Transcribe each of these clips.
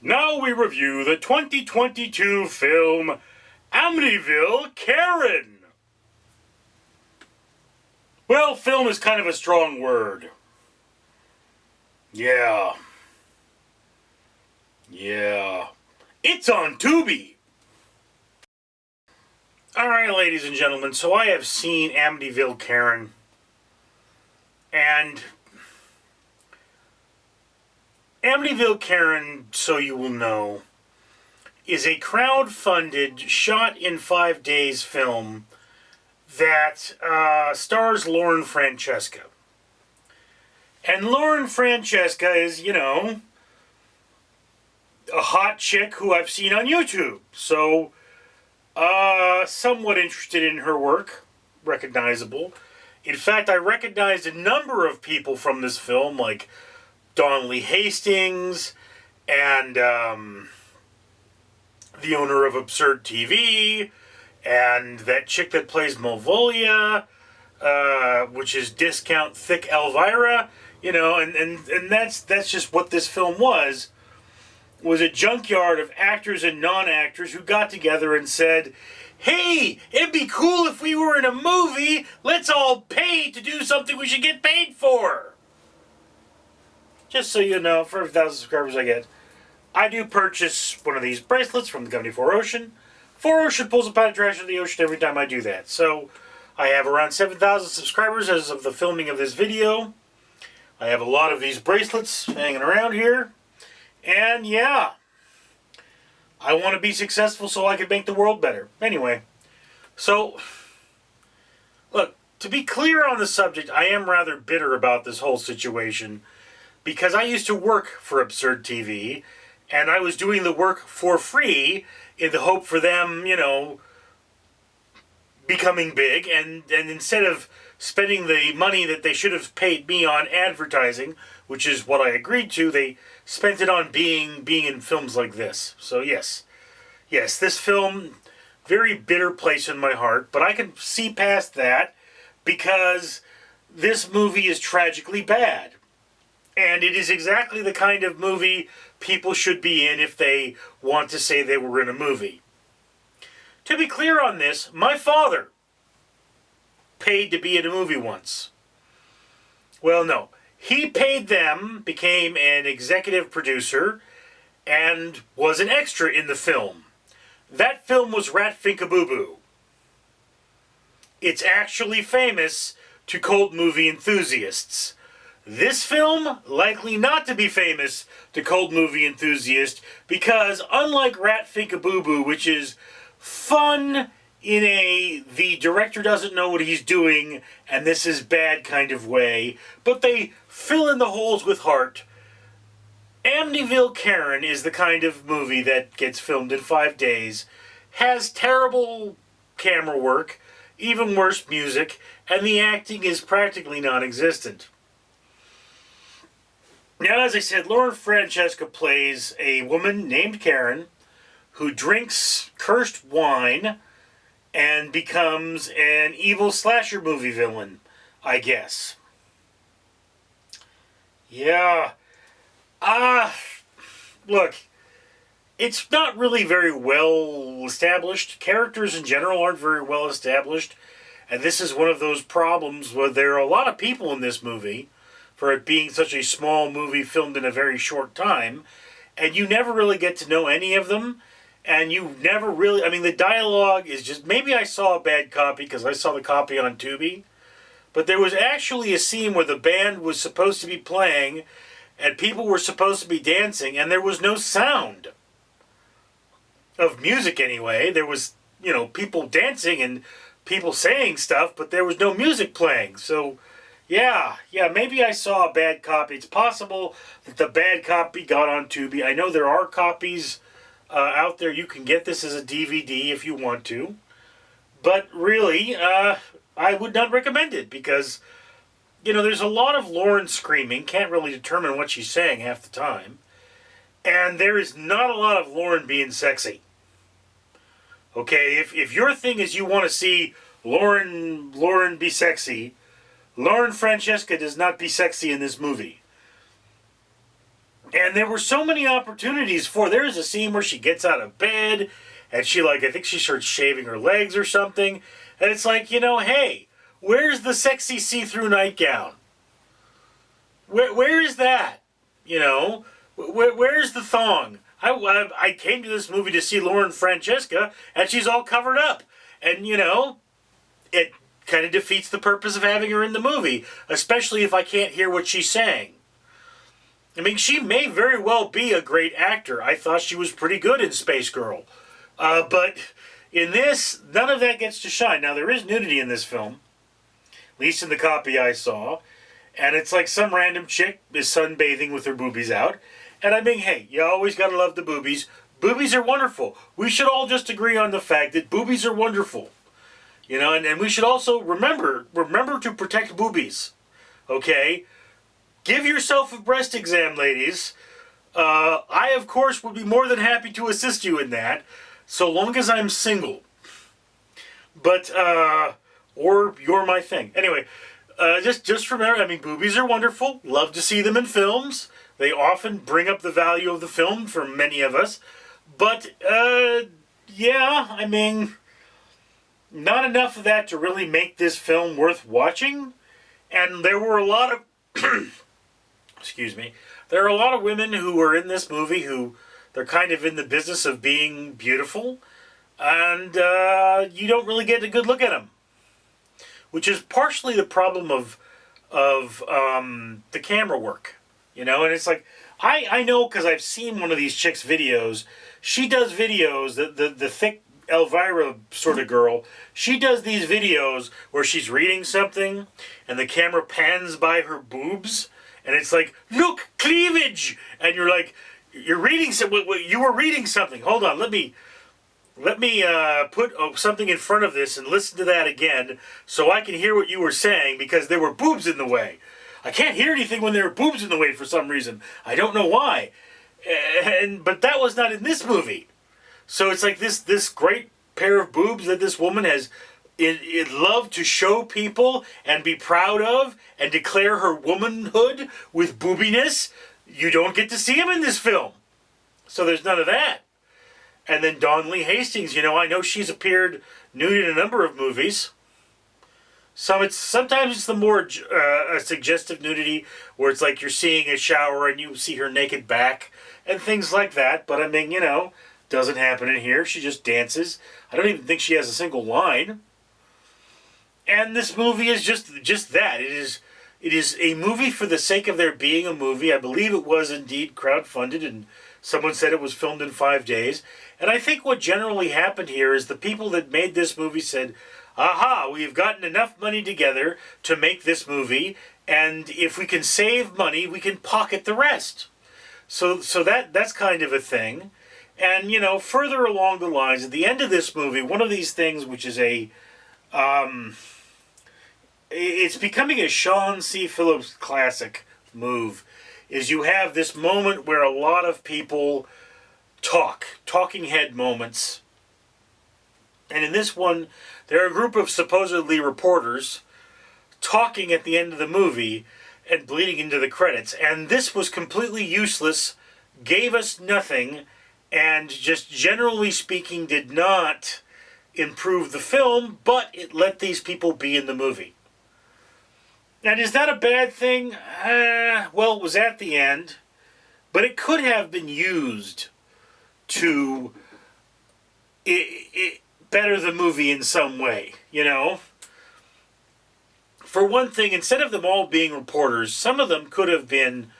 Now we review the 2022 film Amityville Karen. Well, film is kind of a strong word. Yeah. It's on Tubi. Alright, ladies and gentlemen, so I have seen Amityville Karen. And Amityville Karen, so you will know, is a crowdfunded, shot in 5 days film that stars Lauren Francesca. And Lauren Francesca is, a hot chick who I've seen on YouTube. So, somewhat interested in her work. Recognizable. In fact, I recognized a number of people from this film, like Donnelly Hastings, and the owner of Absurd TV, and that chick that plays Malvolia, which is Discount Thick Elvira, and that's just what this film was a junkyard of actors and non-actors who got together and said, hey, it'd be cool if we were in a movie, let's all pay to do something we should get paid for. Just so you know, for every 1,000 subscribers I do purchase one of these bracelets from the company 4Ocean. 4Ocean pulls a pound of trash in the ocean every time I do that. So, I have around 7,000 subscribers as of the filming of this video. I have a lot of these bracelets hanging around here. And yeah, I want to be successful so I can make the world better. Anyway, so, look, to be clear on the subject, I am rather bitter about this whole situation because I used to work for Absurd TV and I was doing the work for free in the hope for them, becoming big, and instead of spending the money that they should have paid me on advertising, which is what I agreed to, they spent it on being in films like this. So yes, this film, very bitter place in my heart, but I can see past that because this movie is tragically bad. And it is exactly the kind of movie people should be in if they want to say they were in a movie. To be clear on this, my father paid to be in a movie once. Well, no. He paid them, became an executive producer, and was an extra in the film. That film was Rat Finkaboo. It's actually famous to cult movie enthusiasts. This film, likely not to be famous to cult movie enthusiasts, because unlike Rat Finkaboo, which is fun in the director doesn't know what he's doing and this is bad kind of way, but they fill in the holes with heart, Amityville Karen is the kind of movie that gets filmed in 5 days, has terrible camera work, even worse music, and the acting is practically non-existent. Now, as I said, Lauren Francesca plays a woman named Karen who drinks cursed wine and becomes an evil slasher movie villain, I guess. Yeah. Look, it's not really very well established. Characters in general aren't very well established. And this is one of those problems where there are a lot of people in this movie, for it being such a small movie filmed in a very short time, and you never really get to know any of them, and you never really, the dialogue is just, maybe I saw a bad copy because I saw the copy on Tubi, but there was actually a scene where the band was supposed to be playing, and people were supposed to be dancing, and there was no sound of music anyway. There was, people dancing and people saying stuff, but there was no music playing, so yeah, maybe I saw a bad copy. It's possible that the bad copy got on Tubi. I know there are copies out there. You can get this as a DVD if you want to. But really, I would not recommend it because, there's a lot of Lauren screaming. Can't really determine what she's saying half the time. And there is not a lot of Lauren being sexy. Okay, if your thing is you want to see Lauren be sexy, Lauren Francesca does not be sexy in this movie. And there were so many opportunities for. There's a scene where she gets out of bed and she, like, I think she starts shaving her legs or something. And it's like, hey, where's the sexy see-through nightgown? Where is that? Where's the thong? I came to this movie to see Lauren Francesca, and she's all covered up. And, it kind of defeats the purpose of having her in the movie, especially if I can't hear what she's saying. I mean, she may very well be a great actor. I thought she was pretty good in Space Girl. But in this, none of that gets to shine. Now, there is nudity in this film, at least in the copy I saw. And it's like some random chick is sunbathing with her boobies out. And I mean, hey, you always gotta love the boobies. Boobies are wonderful. We should all just agree on the fact that boobies are wonderful. And we should also remember to protect boobies. Okay? Give yourself a breast exam, ladies. I, of course, would be more than happy to assist you in that, so long as I'm single. But, or you're my thing. Anyway, just remember, I mean, boobies are wonderful. Love to see them in films. They often bring up the value of the film for many of us. But, yeah, I mean, not enough of that to really make this film worth watching. And there were a lot of, excuse me, there are a lot of women who are in this movie who, they're kind of in the business of being beautiful. And you don't really get a good look at them. Which is partially the problem of the camera work, and it's like, I know because I've seen one of these chicks' videos. She does videos, the thick Elvira sort of girl, she does these videos where she's reading something and the camera pans by her boobs and it's like, look, cleavage, and you're like, you're reading you were reading something. Hold on, let me put something in front of this and listen to that again so I can hear what you were saying, because there were boobs in the way. I can't hear anything when there are boobs in the way for some reason. I don't know why. But that was not in this movie. So it's like this great pair of boobs that this woman has loved to show people and be proud of and declare her womanhood with boobiness. You don't get to see them in this film. So there's none of that. And then Dawn Lee Hastings, I know she's appeared nude in a number of movies. Sometimes it's the more suggestive nudity where it's like you're seeing a shower and you see her naked back and things like that. But I mean, doesn't happen in here. She just dances. I don't even think she has a single line. And this movie is just that. It is a movie for the sake of there being a movie. I believe it was indeed crowdfunded, and someone said it was filmed in 5 days. And I think what generally happened here is the people that made this movie said, aha, we've gotten enough money together to make this movie, and if we can save money, we can pocket the rest. So that's kind of a thing. And, further along the lines, at the end of this movie, one of these things which is it's becoming a Sean C. Phillips classic move, is you have this moment where a lot of people talking head moments. And in this one, there are a group of supposedly reporters talking at the end of the movie and bleeding into the credits. And this was completely useless, gave us nothing, and just generally speaking did not improve the film, but it let these people be in the movie. And is that a bad thing? Well, it was at the end, but it could have been used to better the movie in some way, For one thing, instead of them all being reporters, some of them could have been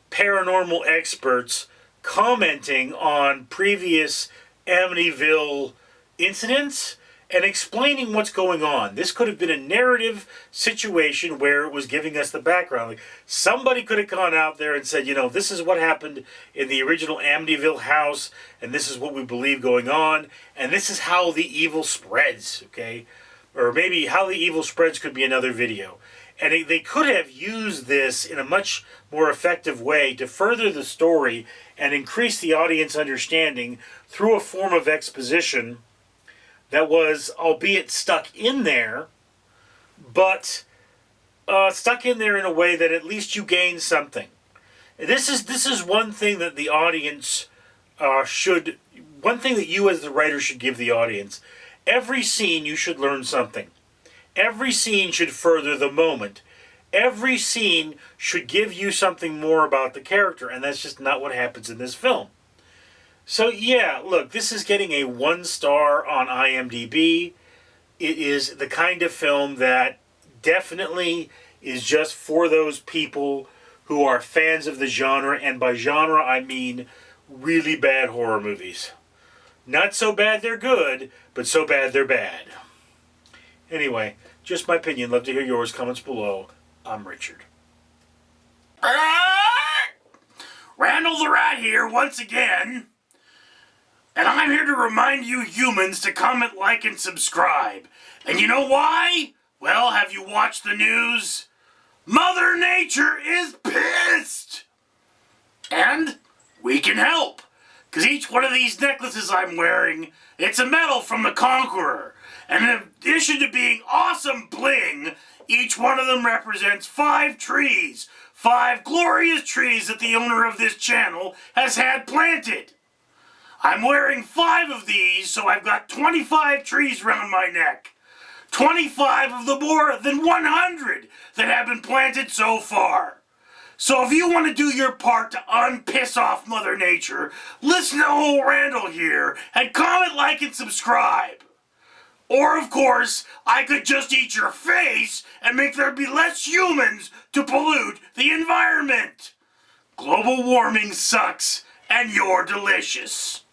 paranormal experts commenting on previous Amityville incidents and explaining what's going on. This could have been a narrative situation where it was giving us the background. Like, somebody could have gone out there and said, this is what happened in the original Amityville house, and this is what we believe going on, and this is how the evil spreads, okay? Or maybe how the evil spreads could be another video. And they could have used this in a much more effective way to further the story and increase the audience understanding through a form of exposition that was, albeit stuck in there, but stuck in there in a way that at least you gain something. This is one thing that the audience should. One thing that you as the writer should give the audience. Every scene you should learn something. Every scene should further the moment. Every scene should give you something more about the character, and that's just not what happens in this film. So yeah, look, this is getting a 1 star on IMDb. It is the kind of film that definitely is just for those people who are fans of the genre, and by genre I mean really bad horror movies. Not so bad they're good, but so bad they're bad. Anyway, just my opinion. Love to hear yours. Comments below. I'm Richard. Randall the Rat here once again. And I'm here to remind you humans to comment, like, and subscribe. And you know why? Well, have you watched the news? Mother Nature is pissed! And we can help. Because each one of these necklaces I'm wearing, it's a medal from the Conqueror. And in addition to being awesome bling, each one of them represents 5 trees. 5 glorious trees that the owner of this channel has had planted. I'm wearing 5 of these, so I've got 25 trees around my neck. 25 of the more than 100 that have been planted so far. So if you want to do your part to unpiss off Mother Nature, listen to old Randall here and comment, like, and subscribe. Or, of course, I could just eat your face and make there be less humans to pollute the environment. Global warming sucks, and you're delicious.